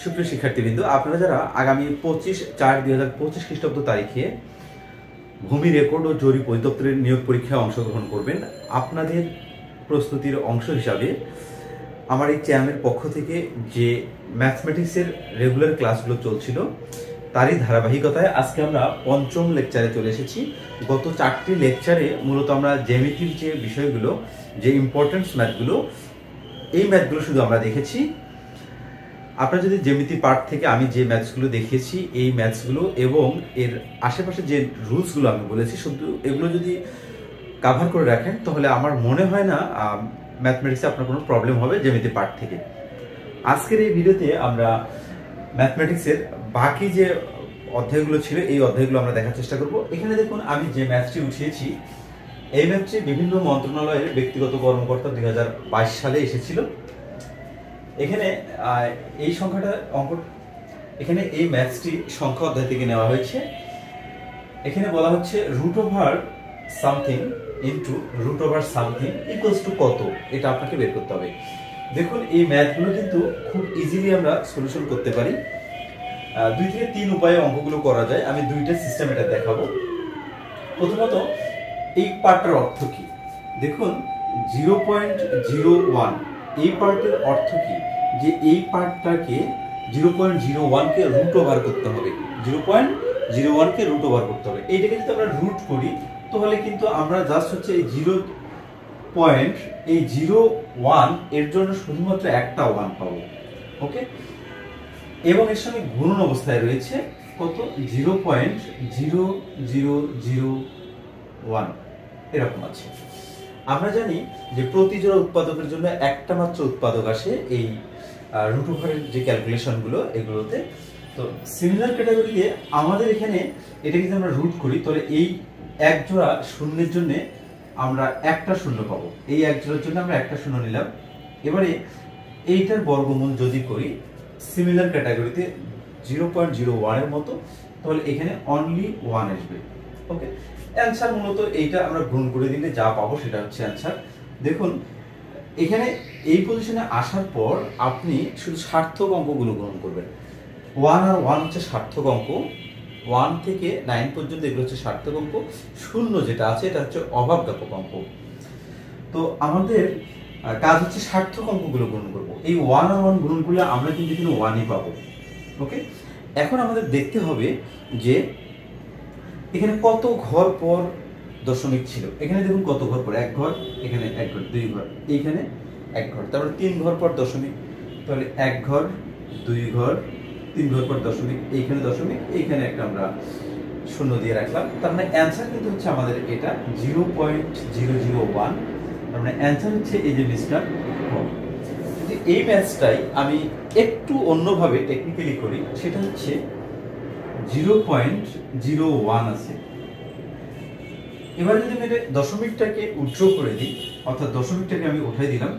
সুপ্রিয় শিক্ষার্থীবৃন্দ, আপনারা যারা আগামী 25/4/2025 খ্রিস্টাব্দ তারিখে ভূমি রেকর্ড ও জরিপ অধিদপ্তরের নিয়োগ পরীক্ষায় অংশগ্রহণ করবেন, আপনাদের প্রস্তুতির অংশ হিসাবে আমার এই চ্যানেলের পক্ষ থেকে যে ম্যাথমেটিক্সের রেগুলার ক্লাসগুলো চলছিল তারই ধারাবাহিকতায় আজকে আমরা পঞ্চম লেকচারে চলে এসেছি। গত 4টি লেকচারে মূলত আমরা জ্যামিতির যে বিষয়গুলো, যে ইম্পর্টেন্স ম্যাথগুলো, এই ম্যাথগুলো শুধু আমরা দেখেছি। আপনারা যদি জ্যামিতি পার্ট থেকে আমি যে ম্যাথসগুলো দেখিয়েছি, এই ম্যাথসগুলো এবং এর আশেপাশে যে রুলসগুলো আমি বলেছি, শুধু এগুলো যদি কাভার করে রাখেন তাহলে আমার মনে হয় না ম্যাথমেটিক্সে আপনার কোনো প্রবলেম হবে জ্যামিতি পার্ট থেকে। আজকের এই ভিডিওতে আমরা ম্যাথমেটিক্সের বাকি যে অধ্যায়গুলো ছিল এই অধ্যায়গুলো আমরা দেখার চেষ্টা করব। এখানে দেখুন, আমি যে ম্যাথটি উঠিয়েছি, এই ম্যাথটি বিভিন্ন মন্ত্রণালয়ের ব্যক্তিগত কর্মকর্তা 2022 সালে এসেছিল। এখানে এই সংখ্যাটা এখানে এই ম্যাথসটি সংখ্যা অধ্যায় থেকে নেওয়া হয়েছে। এখানে বলা হচ্ছে root over something into root over something equals to কত, এটা আপনাকে বের করতে হবে। দেখুন, এই ম্যাথগুলো কিন্তু খুব ইজিলি আমরা সলিউশন করতে পারি। 2 থেকে 3 উপায়ে অঙ্কগুলো করা যায়। আমি দুইটা সিস্টেম এটা দেখাবো। প্রথমত, এই পার্টটার অর্থ কি দেখুন, 0.01 এই পার্টের অর্থ কি, যে এই পার্টটাকে 0.01 কে রুট ওভার করতে হবে। 0.01 কে রুট ওভার করতে হবে। এইটাকে যদি আমরা রুট করি তাহলে কিন্তু আমরা জাস্ট হচ্ছে এই 0.01 এর জন্য শুধুমাত্র একটা 1 পাবো। ওকে, এবং এর সঙ্গে গুণন অবস্থায় রয়েছে কত, 0.0001 এরকম আছে। আমরা জানি যে প্রতি জোড়া উৎপাদকের জন্য একটা মাত্র উৎপাদক আসে এই রুট ওভারের যে ক্যালকুলেশনগুলো এগুলোতে। তো সিমিলার ক্যাটাগরিতে আমাদের এখানে এটাকে যদি আমরা রুট করি তাহলে এই এক জোড়া শূন্যের জন্য আমরা একটা শূন্য পাবো। এই এক জোড়ার জন্য আমরা একটা শূন্য নিলাম। এবারে এইটার বর্গমূল যদি করি সিমিলার ক্যাটাগরিতে 0.01 এর মতো, তাহলে এখানে অনলি 1 আসবে। ওকে, অ্যান্সার মূলত এইটা আমরা গুণ করে দিলে যা পাবো সেটা হচ্ছে অ্যান্সার। দেখুন, এখানে এই পজিশনে আসার পর আপনি শুধু সার্থক অঙ্কগুলো গ্রহণ করবেন। 1 আর 1 হচ্ছে সার্থক অঙ্ক, 1 থেকে 9 পর্যন্ত এগুলো হচ্ছে সার্থক অঙ্ক। 0 যেটা আছে এটা হচ্ছে অভাবদাপক অঙ্ক। তো আমাদের কাজ হচ্ছে সার্থক অঙ্কগুলো গ্রহণ করব। এই 1 আর 1 গুণন করলে আমরা কিন্তু এখানে 1ই পাবো। ওকে, এখন আমাদের দেখতে হবে যে এখানে কত ঘর পর দশমিক ছিল। এখানে দেখুন কত ঘর পর, 1 ঘর, এখানে 1 ঘর, 2 ঘর, এইখানে 1 ঘর, তারপরে 3 ঘর পর দশমিক, তাহলে 1 ঘর, 2 ঘর, 3 ঘর পর দশমিক, এইখানে দশমিক, এইখানে একটা আমরা শূন্য দিয়ে রাখলাম। তার মানে অ্যান্সার কিন্তু হচ্ছে আমাদের এটা 0.001। তার মানে অ্যান্সার হচ্ছে এই যে মিস্টার। যদি এই ম্যাথসটাই আমি একটু অন্যভাবে টেকনিক্যালি করি, সেটা হচ্ছে 0.01 আছে। এবার যদি আমি দশমিকটাকে উজ্জ্ব করে দিই, অর্থাৎ দশমিকটাকে আমি উঠাই দিলাম,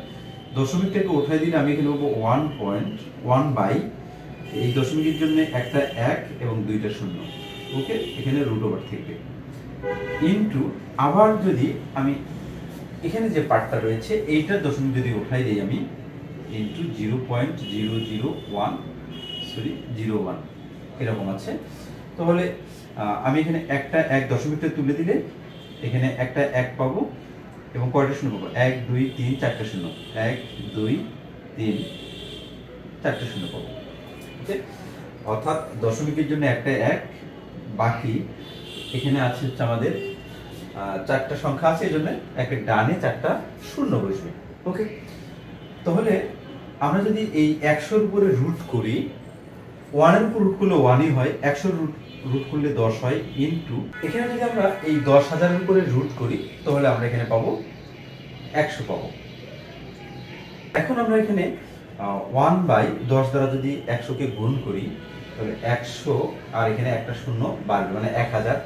দশমিকটাকে উঠাই দিলে আমি এখানে বলবো 1.1 বাই এই দশমিকের জন্য একটা 1 এবং 2টা শূন্য। ওকে, এখানে রুট ওভার থাকবে ইনটু, আবার যদি আমি এখানে যে পার্টটা রয়েছে এইটার দশমিক যদি উঠাই দিই আমি, ইনটু 0.001 এরকম আছে। তাহলে আমি এখানে একটা 1 দশমিকটা তুলে দিলে এখানে একটা 1 পাবো এবং কয়টা শূন্য পাবো, 1 2 3 4টা শূন্য, 1 2 3 4টা শূন্য পাবো। ওকে, অর্থাৎ দশমিকের জন্য একটা 1, বাকি এখানে আছে হচ্ছে আমাদের 4টা সংখ্যা আছে, এই জন্য একটা ডানে 4টা শূন্য বসবে। ওকে, তাহলে আমরা যদি এই 100 এর উপরে রুট করি, 1 এর উপর রুট করলে 1ই হয়, 100 রুট করলে 10 হয়, ইনটু এখানে যদি আমরা এই 10,000 এর উপরে রুট করি তাহলে আমরা এখানে পাবো 100 পাবো। এখন আমরা এখানে 1 বাই 10 দ্বারা যদি 100 কে গুণ করি তাহলে 100 আর এখানে একটা শূন্য বাড়বে, মানে 1000।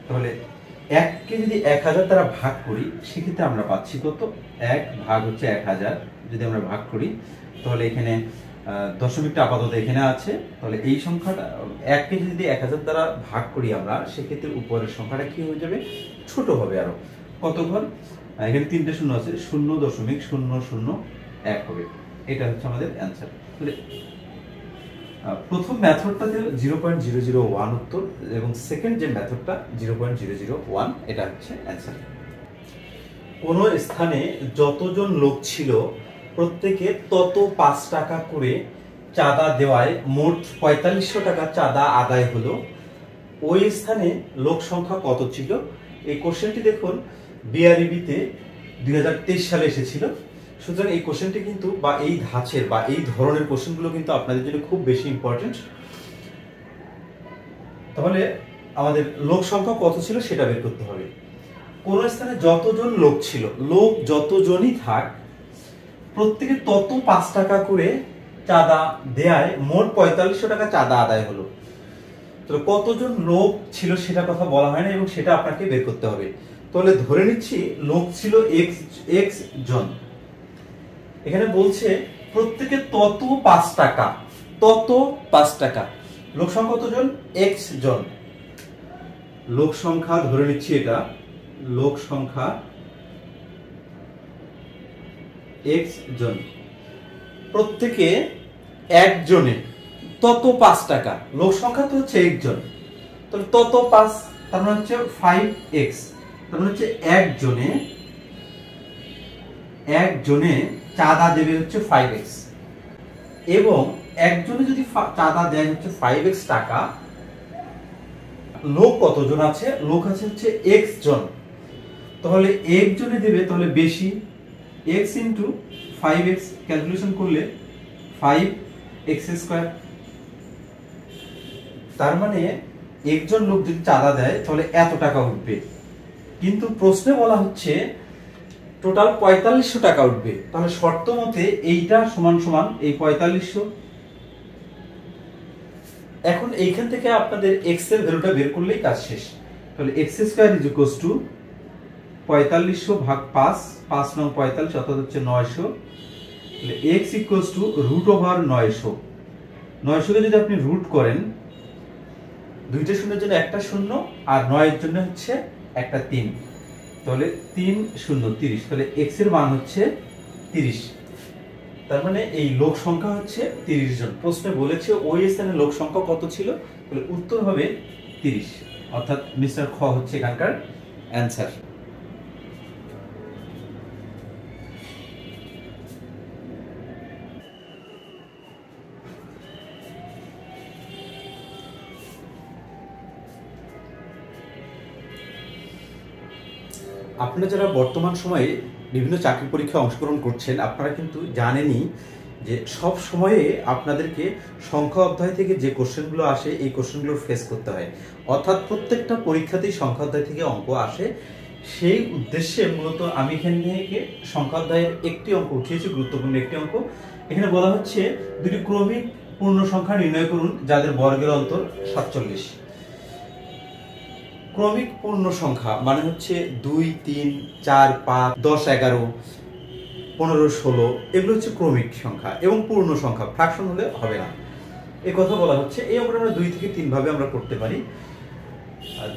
তাহলে 1 কে যদি 1000 দ্বারা ভাগ করি সেক্ষেত্রে আমরা পাচ্ছি কত, 1 ভাগ হচ্ছে 1000। যদি আমরা ভাগ করি তাহলে এখানে দশমিকটা আপাতত এখানে আছে, তাহলে এই সংখ্যাটা 1 কে যদি 1000 দ্বারা ভাগ করি আমরা, সেক্ষেত্রে উপরের সংখ্যাটা কি হয়ে যাবে, ছোট হবে। আরো কত ঘর, এখানে 3টে শূন্য আছে, 0.001 হবে। এটা হচ্ছে আমাদের অ্যান্সার। তাহলে প্রথম মেথডটাতে 0.001 উত্তর এবং সেকেন্ড যে মেথডটা 0.001 এটা হচ্ছে অ্যান্সার। কোন স্থানে যতজন লোক ছিল প্রত্যেকে তত 5 টাকা করে চাঁদা দেওয়ায় মোট 4500 টাকা চাঁদা আদায় হলো। ওই স্থানে লোক সংখ্যা কত ছিল? এই কোশ্চেনটি দেখুন বিআরইবিতে 2023 সালে এসেছিল। সুতরাং এই কোশ্চেনটি কিন্তু বা এই ধাঁচের বা এই ধরনের কোশ্চেনগুলো কিন্তু আপনাদের জন্য খুব বেশি ইম্পর্টেন্ট। তাহলে আমাদের লোক সংখ্যা কত ছিল সেটা বের করতে হবে। কোন স্থানে যতজন লোক ছিল, লোক যতজনই থাক প্রত্যেকে তত 5 টাকা করে চাঁদা দেয়ায় মোট 4500 টাকা চাঁদা আদায় হলো। তো কতজন লোক ছিল সেটা কথা বলা হয় না এবং সেটা আপনাকে বের করতে হবে। তাহলে ধরে নিচ্ছি লোক ছিল এক্স জন। এখানে বলছে প্রত্যেকে তত 5 টাকা, তত 5 টাকা। লোক সংখ্যা কতজন? এক্স জন। লোক সংখ্যা ধরে নিচ্ছি এটা লোক সংখ্যা এক্স জন। প্রত্যেকে একজনে তত 5 টাকা। লোক সংখ্যা তো হচ্ছে একজন, তাহলে তত 5 তার মানে হচ্ছে 5x। তার মানে হচ্ছে একজনে চাঁদা দেবে হচ্ছে 5x এবং একজনে যদি চাঁদা দেয় হচ্ছে 5x টাকা, লোক কতজন আছে? লোক আছে হচ্ছে x জন। তাহলে একজনে দেবে তাহলে বেশি, x ইনটু 5x ক্যালকুলেশন করলে 5x²। তার মানে একজন লোক যদি চাঁদা দেয় তাহলে এত টাকা উঠবে, কিন্তু প্রশ্নে বলা হচ্ছে টোটাল 4500 টাকা উঠবে। তাহলে শর্ত মতে এইটা সমান সমান এই 4500। এখন এইখান থেকে আপনাদের x এর ভ্যালুটা বের করলেই কাজ শেষ। তাহলে x² = 4500 ভাগ 5, 5 নং 45 অর্থাৎ হচ্ছে 900। তাহলে x √900। 900 কে যদি আপনি রুট করেন, দুইটা শূন্যের জন্য একটা শূন্য আর 9 এর জন্য হচ্ছে একটা 3, তাহলে 3 0 30। তাহলে x এর মান হচ্ছে 30। তার মানে এই লোক সংখ্যা হচ্ছে 30 জন। প্রশ্নে বলেছে ওই স্থানে লোক সংখ্যা কত ছিল, তাহলে উত্তর হবে 30, অর্থাৎ মিস্টার খ হচ্ছে এখানকার অ্যানসার। আপনারা যারা বর্তমান সময়ে বিভিন্ন চাকরি পরীক্ষায় অংশগ্রহণ করছেন আপনারা কিন্তু জানেনই যে সব সময়ে আপনাদেরকে সংখ্যা অধ্যায় থেকে যে কোশ্চেনগুলো আসে এই কোশ্চেনগুলো ফেস করতে হয়। অর্থাৎ প্রত্যেকটা পরীক্ষাতেই সংখ্যা অধ্যায় থেকে অঙ্ক আসে। সেই উদ্দেশ্যে মূলত আমি এখান থেকে সংখ্যা অধ্যায়ের একটি অঙ্ক উঠিয়েছি, গুরুত্বপূর্ণ একটি অঙ্ক। এখানে বলা হচ্ছে দুটি ক্রমিক পূর্ণ সংখ্যা নির্ণয় করুন যাদের বর্গের অন্তর 47। ক্রমিক পূর্ণ সংখ্যা মানে হচ্ছে 2, 3, 4, 5, 10, 11, 15, 16 এগুলো হচ্ছে ক্রমিক সংখ্যা এবং পূর্ণ সংখ্যা, ফ্র্যাকশন হলে হবে না। এই কথা বলা হচ্ছে। এই অঙ্কটা আমরা 2 থেকে 3 ভাবে আমরা করতে পারি।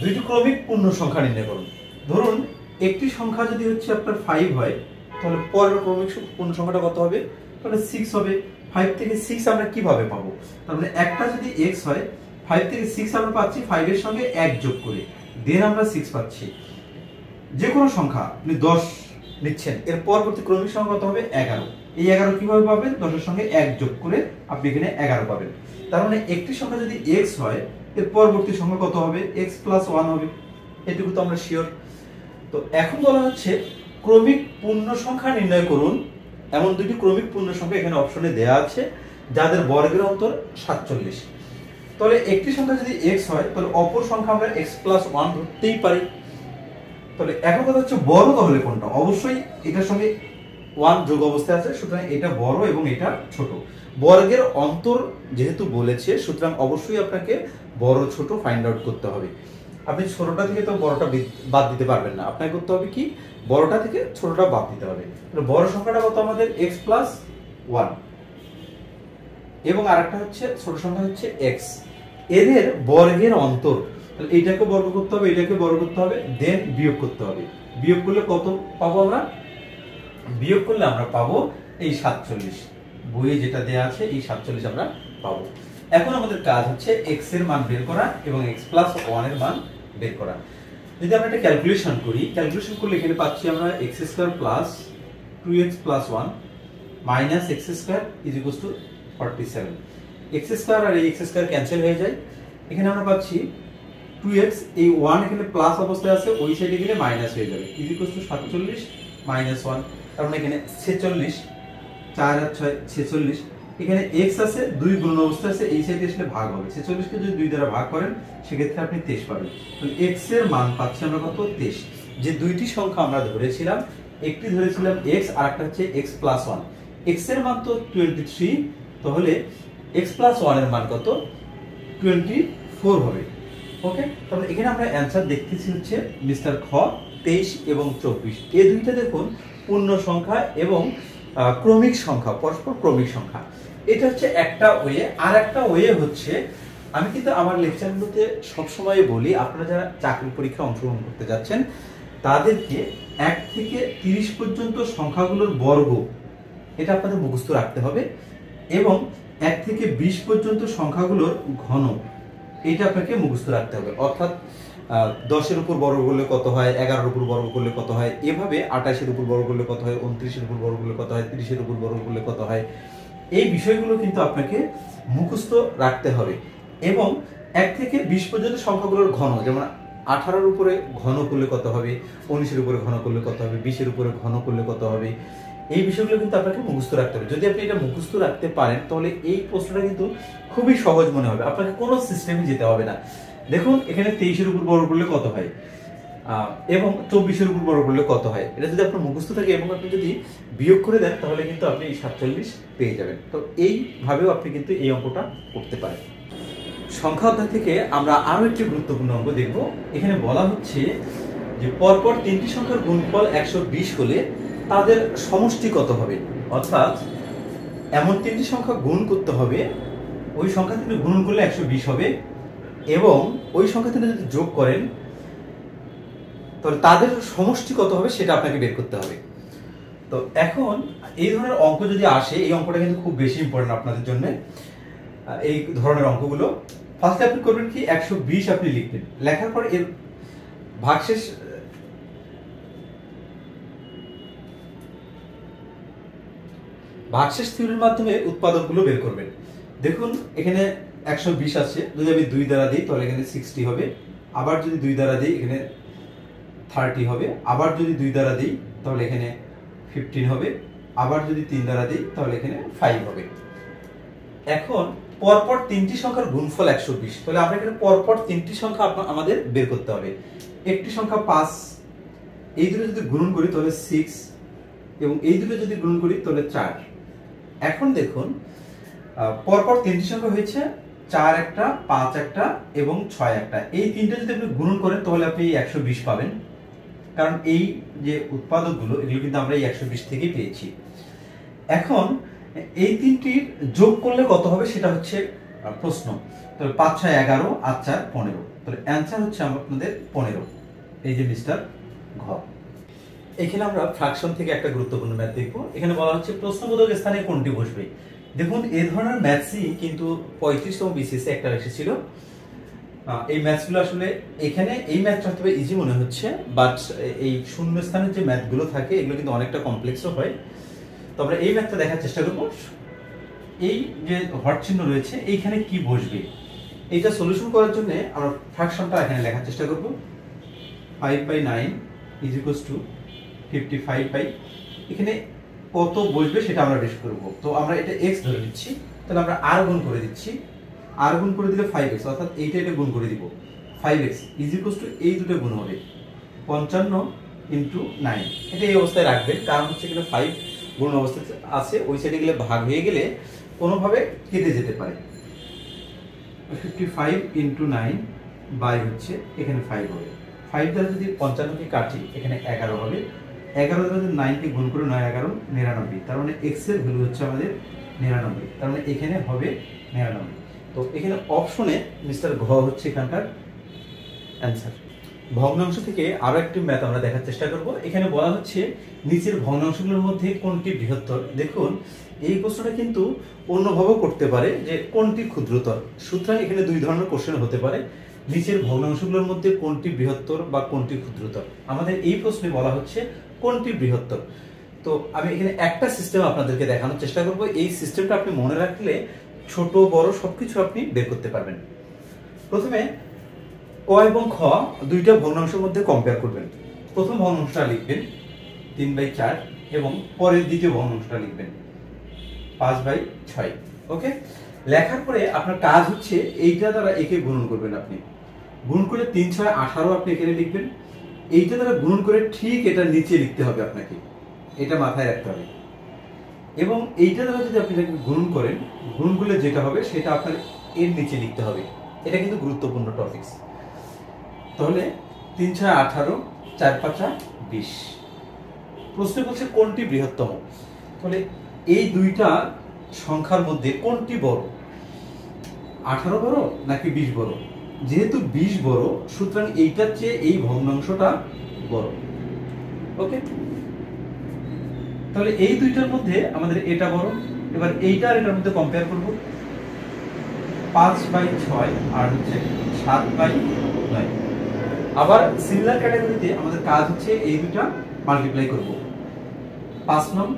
দুইটি ক্রমিক পূর্ণ সংখ্যা নির্ণয় করুন। ধরুন একটি সংখ্যা যদি হচ্ছে আপনার 5 হয় তাহলে পরের ক্রমিক পূর্ণ সংখ্যাটা কত হবে? তাহলে 6 হবে। 5 থেকে 6 আমরা কিভাবে পাবো? তার মানে একটা যদি x হয় 5 থেকে 6 আমরা পাচ্ছি 5 এর সঙ্গে 1 যোগ করে, দেন আমরা 6 পাচ্ছি। যে কোনো সংখ্যা আপনি 10 নিচ্ছেন, এর পরবর্তী ক্রমিক সংখ্যা কত হবে? 11। এই 11 কিভাবে পাবেন? 10 এর সঙ্গে 1 যোগ করে আপনি এখানে 11 পাবেন। তার মানে একটি সংখ্যা যদি x হয় এর পরবর্তী সংখ্যা কত হবে? x + 1 হবে। এটুকু তো আমরা শিওর। তো এখন বলা হচ্ছে ক্রমিক পূর্ণ সংখ্যা নির্ণয় করুন। এমন দুটি ক্রমিক পূর্ণ সংখ্যা এখানে অপশনে দেয়া আছে যাদের বর্গের অন্তর 47। তাহলে একটি সংখ্যা যদি x হয় তাহলে অপর সংখ্যা আমরা x + 1 ধরতেই পারি। তাহলে এখন কথা হচ্ছে বড় তাহলে কোনটা? অবশ্যই এটার সঙ্গে 1 যোগ অবস্থায় আছে, সুতরাং এটা বড় এবং এটা ছোট। বর্গের অন্তর যেহেতু বলেছে সুতরাং অবশ্যই আপনাকে বড় ছোট ফাইন্ড আউট করতে হবে। আপনি ছোটটা থেকে তো বড়টা বাদ দিতে পারবেন না, আপনাকে করতে হবে কি? বড়টা থেকে ছোটটা বাদ দিতে হবে। তাহলে বড় সংখ্যাটা কত আমাদের? x + 1 এবং আরেকটা হচ্ছে ছোট সংখ্যা হচ্ছে x। এদের বর্গের অন্তর, তাহলে এইটাকে বর্গ করতে হবে, এটাকে বর্গ করতে হবে, দেন বিয়োগ করতে হবে। বিয়োগ করলে কত পাবো আমরা? বিয়োগ করলে আমরা পাবো এই 47। বইয়ে যেটা দেয়া আছে এই 47 আমরা পাবো। এখন আমাদের কাজ হচ্ছে x এর মান বের করা এবং x প্লাস 1 এর মান বের করা। যদি আমরা এটা ক্যালকুলেশন করি, ক্যালকুলেশন করলে এখানে পাচ্ছি আমরা x square plus 2x plus 1 minus x square is equals to 47। x square আর এই x স্কয়ার ক্যান্সেল হয়ে যায়। এখানে আমরা পাচ্ছি 2x, এই 1 এখানে প্লাস অবস্থায় আছে, ওই সাইডে গেলে মাইনাস হয়ে যাবে, ইজ ইকুয়ালস টু 47 মাইনাস 1, তার মানে এখানে 46, 4 আর 6 46। এখানে x আছে, 2 গুণ অবস্থায় আছে, এই সাইডে আসলে ভাগ হবে। 46 কে যদি 2 দ্বারা ভাগ করেন সেক্ষেত্রে আপনি 23 পাবেন। তাহলে x এর মান পাচ্ছি আমরা কত? 23। যে দুইটি সংখ্যা আমরা ধরেছিলাম, একটি ধরেছিলাম x আর একটা হচ্ছে x প্লাস 1। x এর মান তো 23, তাহলে x প্লাস 1 এর মান কত? 24 হবে। ওকে, তাহলে এখানে আমরা অ্যানসার দেখতেছি হচ্ছে মিস্টার খ 23 এবং 24। এই দুইটা দেখুন পূর্ণ সংখ্যা এবং ক্রমিক সংখ্যা, পরস্পর ক্রমিক সংখ্যা। এটা হচ্ছে একটা ওয়ে। আর একটা ওয়ে হচ্ছে, আমি কিন্তু আমার লেকচারগুলোতে সবসময় বলি, আপনারা যারা চাকরি পরীক্ষায় অংশগ্রহণ করতে যাচ্ছেন তাদেরকে 1 থেকে 30 পর্যন্ত সংখ্যাগুলোর বর্গ এটা আপনাদের মুখস্থ রাখতে হবে, এবং 1 থেকে 20 পর্যন্ত সংখ্যাগুলোর ঘন এটা আপনাকে মুখস্থ রাখতে হবে। অর্থাৎ 10 এর উপর বর্গ করলে কত হয়, 11 এর উপর বর্গ করলে কত হয়, এভাবে 28 এর উপর বর্গ করলে কত হয়, 29 এর উপর বর্গ করলে কত হয়, 30 এর উপর বর্গ করলে কত হয়, এই বিষয়গুলো কিন্তু আপনাকে মুখস্থ রাখতে হবে। এবং 1 থেকে 20 পর্যন্ত সংখ্যাগুলোর ঘন, যেমন 18 এর উপরে ঘন করলে কত হবে, 19 এর উপরে ঘন করলে কত হবে, 20 এর উপরে ঘন করলে কত হবে, এই বিষয়গুলো কিন্তু আপনাকে মুখস্থ রাখতে হবে। যদি আপনি এটা মুখস্থ রাখতে পারেন তাহলে এই প্রশ্নটা কিন্তু খুবই সহজ মনে হবে, আপনাকে কোনো সিস্টেমে যেতে হবে না। দেখুন এখানে 23 এর উপর বর্গ করলে কত হয় এবং 24 এর উপর বর্গ করলে কত হয়, এটা যদি আপনার মুখস্থ থাকে এবং আপনি যদি বিয়োগ করে দেন তাহলে কিন্তু আপনি এই 47 পেয়ে যাবেন। তো এইভাবেও আপনি কিন্তু এই অঙ্কটা করতে পারেন। সংখ্যা অধ্যায় থেকে আমরা আরো একটি গুরুত্বপূর্ণ অঙ্ক দেখব। এখানে বলা হচ্ছে যে পরপর তিনটি সংখ্যার গুণফল 120 হলে তাদের সমষ্টি কত হবে। অর্থাৎ এমন তিনটি সংখ্যা গুণ করতে হবে, ওই সংখ্যা থেকে গুণ করলে 120 হবে, এবং ওই সংখ্যা থেকে যদি যোগ করেন তাহলে তাদের সমষ্টি কত হবে সেটা আপনাকে বের করতে হবে। তো এখন এই ধরনের অঙ্ক যদি আসে, এই অঙ্কটা কিন্তু খুব বেশি ইম্পর্টেন্ট আপনাদের জন্য। এই ধরনের অঙ্কগুলো ফার্স্টে আপনি করবেন কি, 120 আপনি লিখবেন, লেখার পর এর ভাগশেষ থিওরির মাধ্যমে উৎপাদকগুলো বের করবেন। দেখুন এখানে 120 আছে, যদি আমি 2 দ্বারা দিই তাহলে এখানে 60 হবে, আবার যদি 2 দ্বারা দিই এখানে 30 হবে, আবার যদি 2 দ্বারা দিই তাহলে এখানে 15 হবে, আবার যদি 3 দ্বারা দিই তাহলে এখানে 5 হবে। এখন পরপর তিনটি সংখ্যার গুণফল 120, তাহলে আমরা এখানে পরপর তিনটি সংখ্যা আমাদের বের করতে হবে। একটি সংখ্যা 5, এই দুটো যদি গুণন করি তাহলে 6, এবং এই দুটো যদি গুণন করি তাহলে 4। এখন দেখুন পরপর তিনটি সংখ্যা হয়েছে, 4 একটা, 5 একটা এবং 6 একটা। এই তিনটা যদি আপনি গুণন করেন তাহলে আপনি 120 পাবেন, কারণ এই যে উৎপাদকগুলো এগুলো কিন্তু আমরা এই 120 থেকেই পেয়েছি। এখন এই তিনটির যোগ করলে কত হবে সেটা হচ্ছে প্রশ্ন। তাহলে 5 6 11 আর 4 15, তাহলে অ্যান্সার হচ্ছে আপনাদের 15। এই যে মিস্টার ঘ। এখানে আমরা ফ্র্যাকশন থেকে একটা গুরুত্বপূর্ণ ম্যাথ দেখব। এখানে বলা হচ্ছে প্রশ্নবোধক স্থানে কোনটি বসবে। দেখুন এই ধরনের ম্যাথসই কিন্তু 35তম বিসিএসে একটা এসেছিল। এই ম্যাথসগুলো আসলে এখানে এই ম্যাথটা হয়তো ইজি মনে হচ্ছে, বাট এই শূন্য স্থানের যে ম্যাথগুলো থাকে এগুলো কিন্তু অনেকটা কমপ্লেক্সও হয়। তো আমরা এই ম্যাথটা দেখার চেষ্টা করব। এই যে হট চিহ্ন রয়েছে এইখানে কি বসবে, এইটা সলিউশন করার জন্য আমরা ফ্র্যাকশনটা এখানে লেখার চেষ্টা করব। 5/9 ইজ ইকুয়ালস টু 55/, এখানে কত বসবে সেটা আমরা বের করব। তো আমরা এটা x ধরে নিচ্ছি, তাহলে আমরা r গুণ করে দিচ্ছি, r গুণ করে দিলে 5x, অর্থাৎ এইটা এটা গুণ করে দিব, 5x ইজ ইকুয়ালস টু এই দুটো গুণ হবে 55 × 9। এটা এই অবস্থায় রাখবেন, কারণ হচ্ছে এখানে 5 গুণ অবস্থায় আছে, ওই সাইডে গেলে ভাগ হয়ে গেলে কোনোভাবে কেটে যেতে পারে। 55 × 9 বাই হচ্ছে এখানে 5 হবে, 5 দ্বারা যদি 55 কে কাটি এখানে 11 হবে, 11 দ্বারা যদি 9 কে গুণ করে 9 11 99, তার মানে x এর ভ্যালু হচ্ছে আমাদের 99, তার মানে এখানে হবে 99। তো এখানে অপশনে মিস্টার ঘ হচ্ছে এখানকার অ্যান্সার। ভগ্নাংশ থেকে আরো একটি ম্যাথ আমরা দেখার চেষ্টা করব। এখানে বলা হচ্ছে নিচের ভগ্নাংশগুলোর মধ্যে কোনটি বৃহত্তর। দেখুন এই প্রশ্নটা কিন্তু অন্যভাবেও করতে পারে যে কোনটি ক্ষুদ্রতর। সুতরাং এখানে দুই ধরনের কোশ্চেন হতে পারে, নিচের ভগ্নাংশগুলোর মধ্যে কোনটি বৃহত্তর বা কোনটি ক্ষুদ্রতর। আমাদের এই প্রশ্নে বলা হচ্ছে কোনটি বৃহত্তর। তো আমি এখানে একটা সিস্টেম আপনাদেরকে দেখানোর চেষ্টা করব। এই সিস্টেমটা আপনি মনে রাখলে ছোট বড় সবকিছু আপনি বের করতে পারবেন। প্রথমে ক এবং খ দুইটা ভগ্নাংশের মধ্যে কম্পেয়ার করবেন। প্রথম ভগ্নাংশটা লিখবেন 3/4 এবং পরের দ্বিতীয় ভগ্নাংশটা লিখবেন 5/6। ওকে, লেখার পরে আপনার কাজ হচ্ছে এইটা দ্বারা একে গুণন করবেন। আপনি গুণ করে 3 6 18 আপনি এখানে লিখবেন। এইটা দ্বারা গুণ করে ঠিক এটা নিচে লিখতে হবে আপনাকে, এটা মাথায় রাখতে হবে। এবং এইটা দ্বারা যদি আপনি গুণন করেন, গুণ করলে যেটা হবে সেটা আপনার এর নিচে লিখতে হবে। এটা কিন্তু গুরুত্বপূর্ণ টপিকস। তাহলে 3 6 18 4 5 20। প্রশ্ন বলছে কোনটি বৃহত্তম। তাহলে এই দুইটা সংখ্যার মধ্যে কোনটি বড়, 18 বড় নাকি 20 বড়? যেহেতু 20 বড়, সুতরাং এইটার চেয়ে এই ভগ্নাংশটা বড়। ওকে, তাহলে এই দুইটার মধ্যে আমাদের এটা বড়। এবার এইটা আর এটার মধ্যে কম্পেয়ার করব। 5/6 আর হচ্ছে 7/9। আবার সিমিলার ক্যাটাগরিতে আমাদের কাজ হচ্ছে এই দুটো মাল্টিপ্লাই করব। 5 9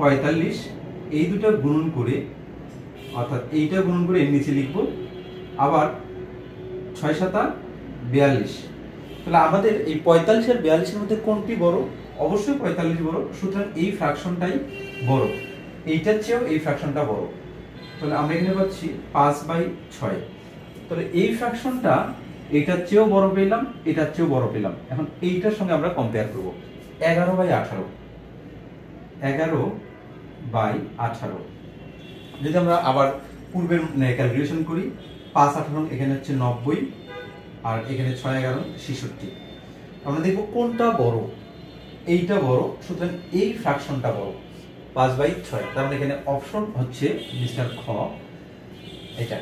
45, এই দুটো গুণন করে, অর্থাৎ এইটা গুণন করে এর নিচে লিখব। আবার 6 7 42। তাহলে আমাদের এই 45 আর 42 এর মধ্যে কোনটি বড়? অবশ্যই 45 বড়, সুতরাং এই ফ্র্যাকশনটাই বড়। এইটার চেয়েও এই ফ্র্যাকশনটা বড়। তাহলে আমরা এখানে পাচ্ছি 5/6। তাহলে এই ফ্র্যাকশনটা এটার চেয়েও বড় পেলাম, এটার চেয়েও বড় পেলাম। এখন এইটার সঙ্গে আমরা কম্পেয়ার করব। 11/18, 11/18। যদি আমরা আবার পূর্বের ক্যালকুলেশন করি, 5 18 এখানে হচ্ছে 90 আর এখানে 6 11 66। আমরা দেখব কোনটা বড়। এইটা বড়, সুতরাং এই ফ্র্যাকশনটা বড়, 5/6। তার মানে এখানে অপশন হচ্ছে মিস্টার খ, এটা।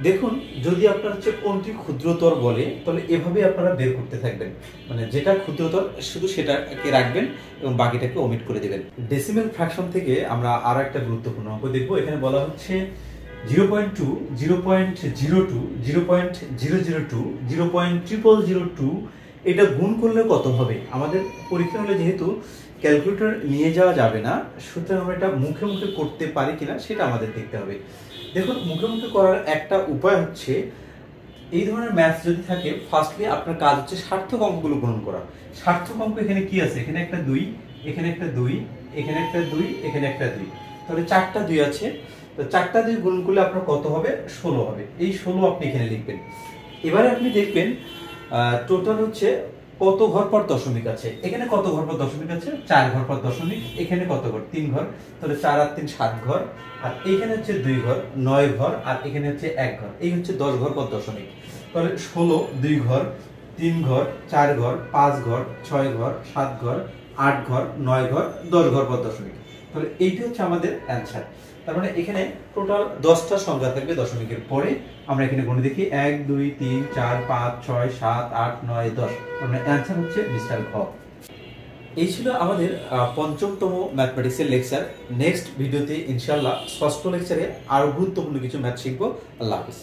দেখুন, যদি আপনার হচ্ছে কোনটি ক্ষুদ্রতর বলে, তাহলে এভাবে আপনারা বের করতে থাকবেন। মানে যেটা ক্ষুদ্রতর শুধু সেটাকে রাখবেন এবং বাকিটাকে ওমিট করে দেবেন। ডেসিমেল ফ্র্যাকশন থেকে আমরা আরো একটা গুরুত্বপূর্ণ অঙ্ক দেখব। এখানে বলা হচ্ছে 0.2 0.02 0.002 0.0002 এটা গুণ করলে কত হবে? আমাদের পরীক্ষা হলে যেহেতু ক্যালকুলেটর নিয়ে যাওয়া যাবে না, সুতরাং আমরা এটা মুখে মুখে করতে পারি কিনা সেটা আমাদের দেখতে হবে। দেখুন, মুখে মুখে করার একটা উপায় হচ্ছে, এই ধরনের ম্যাথস যদি থাকে, ফার্স্টলি আপনার কাজ হচ্ছে সার্থক অঙ্কগুলো গুণন করা। সার্থক অঙ্ক এখানে কি আছে? এখানে একটা 2, এখানে একটা 2, এখানে একটা 2, এখানে একটা 2। তাহলে 4টা 2 আছে। তো 4টা 2 গুণ করলে আপনার কত হবে? 16 হবে। এই 16 আপনি এখানে লিখবেন। এবারে আপনি দেখবেন টোটাল হচ্ছে কত ঘর পর দশমিক আছে। এখানে কত ঘর পর দশমিক আছে? 4 ঘর পর দশমিক। এখানে কত ঘর? 3 ঘর। তাহলে 4 আর 3 7 ঘর। আর এখানে হচ্ছে 2 ঘর, 9 ঘর। আর এখানে হচ্ছে 1 ঘর। এই হচ্ছে 10 ঘর পর দশমিক। তাহলে 16 2 ঘর, 3 ঘর, 4 ঘর, 5 ঘর, 6 ঘর, 7 ঘর, 8 ঘর, 9 ঘর, 10 ঘর পর দশমিক। তাহলে এইটা হচ্ছে আমাদের অ্যানসার। তার মানে এখানে টোটাল 10টা সংখ্যা থাকবে দশমিকের পরে। আমরা এখানে গুণে দেখি 1 2 3 4 5 6 7 8 9 10। মানে অ্যানসার হচ্ছে মিস্টার ঘ। এই ছিল আমাদের পঞ্চমতম ম্যাথমেটিক্সের লেকচার। নেক্সট ভিডিওতে ইনশাআল্লাহ ষষ্ঠ লেকচারে আরো গুরুত্বপূর্ণ কিছু ম্যাথ শিখবো। আল্লাহ হাফেজ।